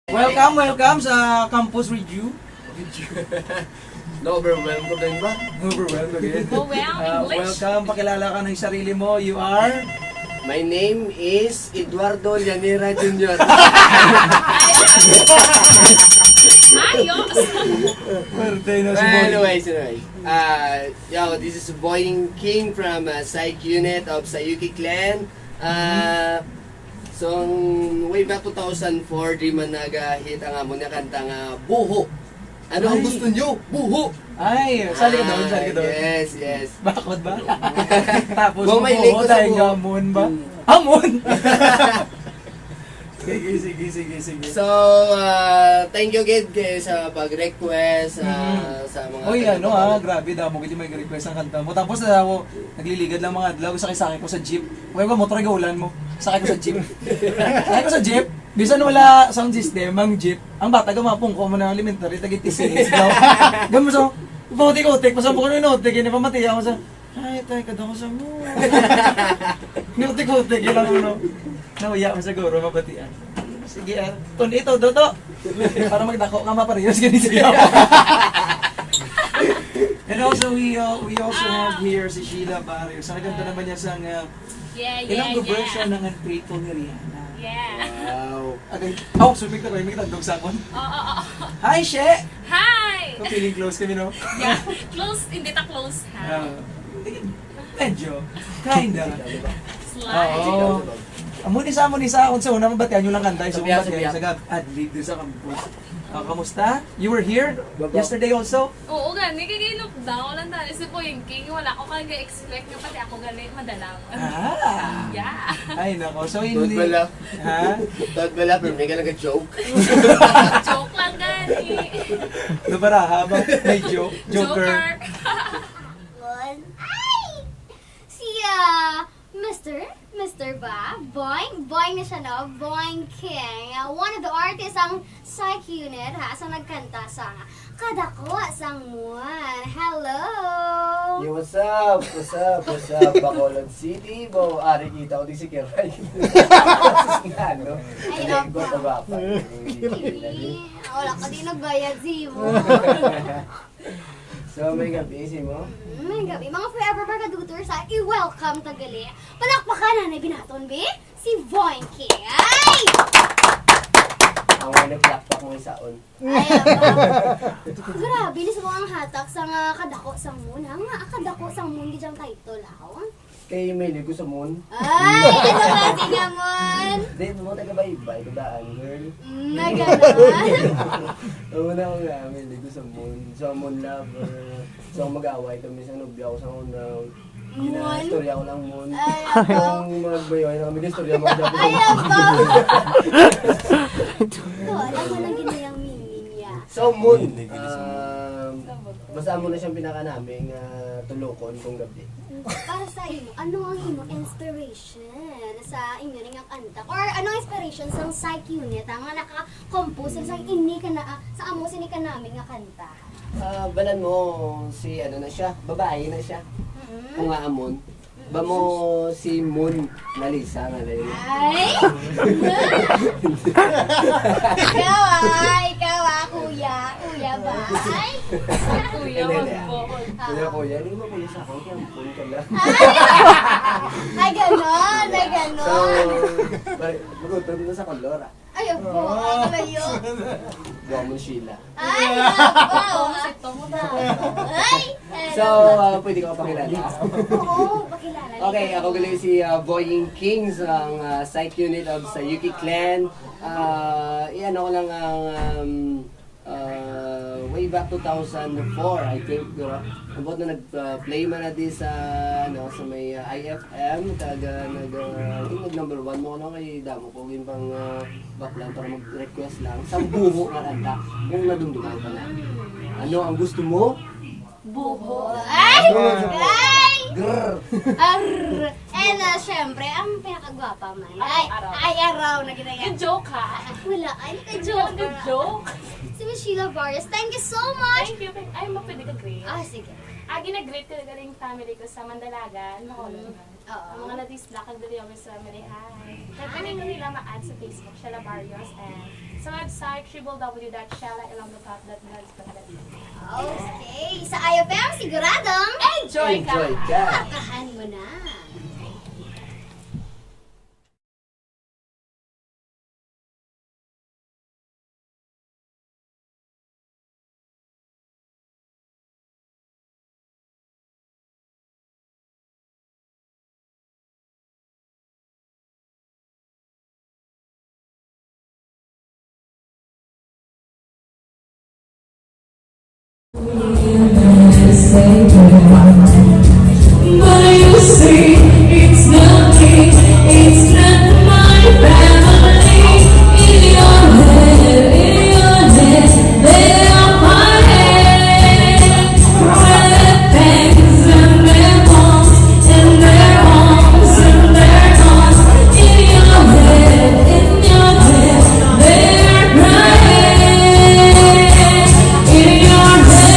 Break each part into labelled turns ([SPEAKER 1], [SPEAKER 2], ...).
[SPEAKER 1] Welcome sa Campus Review.
[SPEAKER 2] Na-overwhelm ko din ba?
[SPEAKER 1] Overwhelmed again.
[SPEAKER 3] Oh, well, English.
[SPEAKER 1] Welcome, pakilala ka ng sarili mo. You are?
[SPEAKER 2] My name is Eduardo Llanera Jr.
[SPEAKER 3] Ayos!
[SPEAKER 1] Birthday na si
[SPEAKER 2] Well,
[SPEAKER 1] Boy.
[SPEAKER 2] anyways. This is Boying King from Psych Unit of Sayuki Clan. So, way back 2004, di man nag-hit ang amon na kanta nga Buho. Ano ang
[SPEAKER 1] Ay.
[SPEAKER 2] gusto nyo? Buho!
[SPEAKER 1] Ay, sali ka doon, sali ka doon.
[SPEAKER 2] Yes.
[SPEAKER 1] Bakod ba? Tapos
[SPEAKER 2] Kung may link ko sa
[SPEAKER 1] dahil
[SPEAKER 2] buho.
[SPEAKER 1] hamon ba? Hamon! Sige.
[SPEAKER 2] So, thank you again kayo sa pag-request sa mga...
[SPEAKER 1] Uy, grabe, damo kiti may request ang kanta mo. Tapos ako, nagliligad lang mga adlaw, sakay ko sa jeep. Huwag ba, motor gaulan mo. Sakay ko sa jeep. Bisan wala sound system, ang jeep. Ang bata, gamapong ko mo na elementary, tagit TCS daw. Gamo so, putik-utik, pasampo ko na inutik, hindi pa mati ako sa, ay, tayo ka daw sa mo. Inutik-utik, yun lang ano. Nauya mo siguro, mabatian. Sige, tun ito, Dodo. Para magdako ka maparehas ganito siya. And also, we also have here si Sheila Barrios. Ang ganda naman niya sa ilang version ng Unfaithful ni Rihanna.
[SPEAKER 3] Yeah.
[SPEAKER 2] Wow.
[SPEAKER 1] Okay. Sumik na ko, may tandog sa akon.
[SPEAKER 3] Oo.
[SPEAKER 1] Hi, She!
[SPEAKER 3] Hi!
[SPEAKER 1] So, feeling close kami, no?
[SPEAKER 3] Yeah. Close, hindi ta close ha.
[SPEAKER 1] Medyo. Kinda.
[SPEAKER 3] Slide.
[SPEAKER 1] Oo. Amunisa, kung sa una mabatian nyo lang kanta, so
[SPEAKER 2] Sabihan,
[SPEAKER 1] mabatian
[SPEAKER 2] sabihan.
[SPEAKER 1] sa ad-lib din sa campus. Kamusta? You were here yesterday also?
[SPEAKER 3] Oo, gani, kaginop daw lang dahil si Boying King, wala ko kag-expect nga pati ako gali madalang. Yeah.
[SPEAKER 1] Ay nako, so
[SPEAKER 2] Tod
[SPEAKER 1] hindi...
[SPEAKER 2] bala.
[SPEAKER 1] Ha?
[SPEAKER 2] Tod bala, pero may ka nag-joke.
[SPEAKER 3] Joke lang gani.
[SPEAKER 1] Dubara, habang may Joker.
[SPEAKER 4] Ay! Si, Mr. ba? Boing na siya, no? Boing King. One of the artists ang Psych Unit, ha? Sa nagkanta sa Kadako sang Muan. Hello!
[SPEAKER 2] Yo, what's up? Bacolod City, bo. Ari kita ko di si Kiray. Ano?
[SPEAKER 4] Ay,
[SPEAKER 2] Go to
[SPEAKER 4] apa?
[SPEAKER 2] Bapa.
[SPEAKER 4] Wala ka din nagbayad, Zimo.
[SPEAKER 2] So, may gabi, si mo?
[SPEAKER 4] May gabi, mga forever barkaduters, i-welcome tagali. Palakpakan na binaton, be? Si Boing King. Ay!
[SPEAKER 2] Ang mga nag-plakpak mo isaon.
[SPEAKER 4] Ay, grabe, bilis mo ang hatak sa nga kadako sang moon. Nga, kadako sang moon, gijang title, ha?
[SPEAKER 2] Kay may ligo sa moon.
[SPEAKER 4] Ay, ano klase nga, moon?
[SPEAKER 2] Date mo taga baybay, dadaan, girl.
[SPEAKER 4] Nagana.
[SPEAKER 2] Una ko nga, may ligo sa moon. So, moon lover. So, mag-away kami sa nubya ko sa una.
[SPEAKER 4] Moon?
[SPEAKER 2] Istorya ko lang moon.
[SPEAKER 4] Ay, ako.
[SPEAKER 2] Kung magbayoy na kami, istorya mo dapat
[SPEAKER 4] Ay,
[SPEAKER 2] sa
[SPEAKER 4] ako. Ito, alam mo lang ginayang mingin niya.
[SPEAKER 2] So, moon. Basta mo na siyang pinaka namin tulokon kung gabi.
[SPEAKER 4] Para sa imo, ano ang imo inspiration sa inyo ning kanta? Or ano ang inspiration sa Psych Unit ang nga naka-compose sa ini ka na sa amo sini ka namin nga kanta?
[SPEAKER 2] Balan mo si ano na siya, babae na siya. Kung nga amon. Ba mo si Moon na Lisa nga rin.
[SPEAKER 4] Ay! ikaw kuya ba? Ay!
[SPEAKER 3] Kuya, magbukod.
[SPEAKER 2] Kuya, hindi mo kuya sa akin, kaya Moon ka lang.
[SPEAKER 4] Ay, ganon.
[SPEAKER 2] So, magutod na sa kolor ah.
[SPEAKER 4] Ay, po, kayo.
[SPEAKER 2] Buwa mo Sheila.
[SPEAKER 4] Ay, nako.
[SPEAKER 3] Ito mo na.
[SPEAKER 4] Ay!
[SPEAKER 2] So, pwede ka pakilala.
[SPEAKER 4] Oo, pakilala.
[SPEAKER 2] Okay, ako gali si Boying King ang Psych Unit of Sayuki Clan. Iyan ako lang ang way back 2004, I think. About na nag-play man natin sa may IFM. Nag number 1 mo kay Damo ko. Yung pang baklan para mag-request lang. Sa buho na kanta. Kung nadumduman ka na. Ano ang gusto mo?
[SPEAKER 4] Buho. Ay! Ay!
[SPEAKER 2] Grrr!
[SPEAKER 4] And syempre, ang pinakagwapa man. Ay, araw na ginaya.
[SPEAKER 3] Joke ha?
[SPEAKER 4] Wala, ay, naka-joke.
[SPEAKER 3] Joke?
[SPEAKER 4] Si Miss Sheila Barrios, thank you so much.
[SPEAKER 3] Thank you. Ay, mapwede ka, Grace.
[SPEAKER 4] Sige.
[SPEAKER 3] Ginag-greet ko galing family ko sa Mandalagan, Macolon.
[SPEAKER 4] Oo.
[SPEAKER 3] Ang mga nadisla, kagdali ako sa Marihay. Kaya ko nila ma-add sa Facebook, Shella Barrios, and sa website, www.shellailongdotop.blogspot.com.
[SPEAKER 4] Okay, sa IFM, siguradong
[SPEAKER 3] Enjoy ka!
[SPEAKER 2] Enjoy ka!
[SPEAKER 4] kakahan mo na.
[SPEAKER 5] But you see, it's not me, it's not my family. In your head, they are my head. Where things and their homes, and their homes, and their homes. In your head, they are crying. In your head,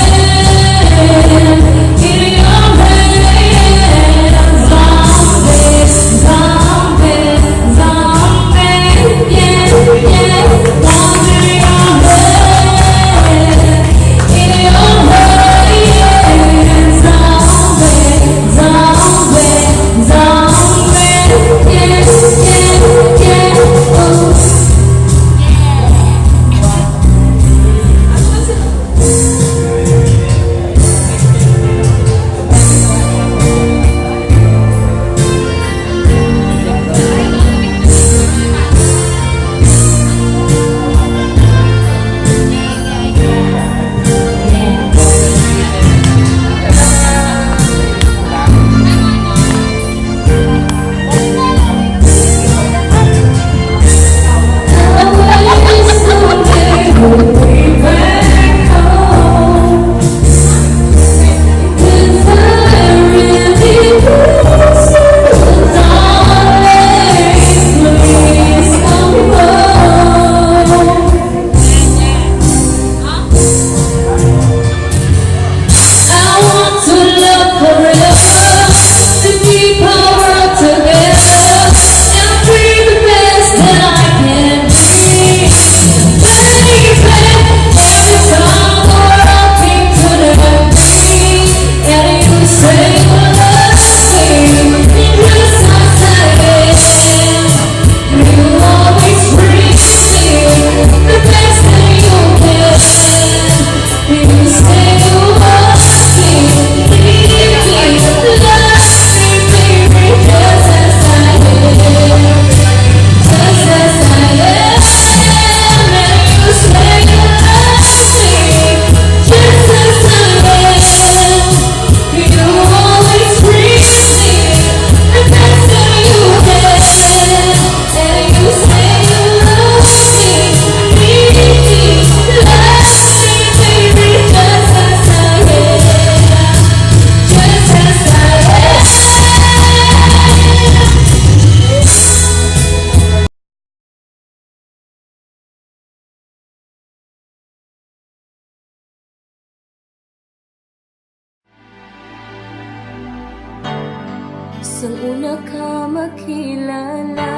[SPEAKER 5] Sang una ka makilala,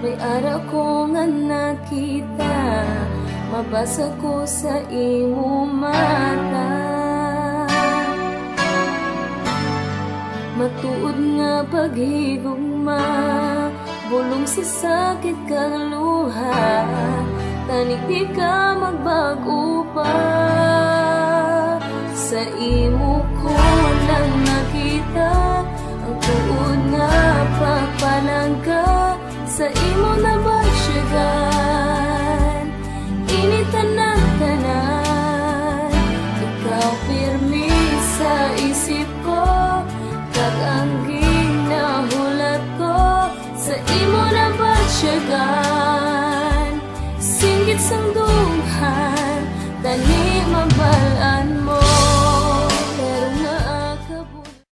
[SPEAKER 5] may araw ko nga nakita, mabasa ko sa imo mata. Matuod nga paghigugma, bulong sa sakit kang luha, tanig di ka magbago pa. Sa imo ko lang nakita ang tuod nga pagpalangka, sa imo na